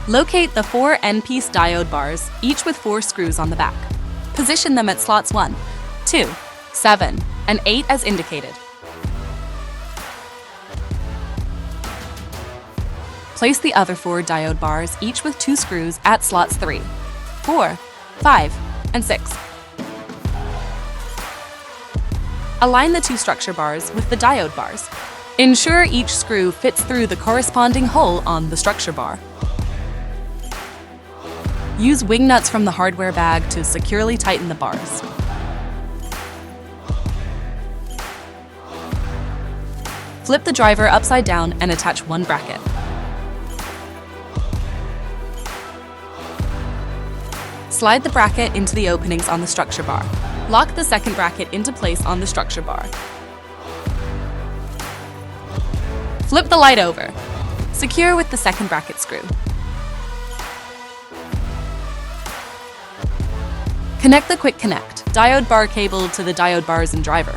Locate the 4 N-piece diode bars, each with 4 screws on the back. Position them at slots 1, 2, 7, and 8 as indicated. Place the other 4 diode bars, each with 2 screws, at slots 3, 4, 5, and 6. Align the 2 structure bars with the diode bars. Ensure each screw fits through the corresponding hole on the structure bar. Use wing nuts from the hardware bag to securely tighten the bars. Flip the driver upside down and attach one bracket. Slide the bracket into the openings on the structure bar. Lock the second bracket into place on the structure bar. Flip the light over. Secure with the second bracket screw. Connect the quick connect diode bar cable to the diode bars and driver.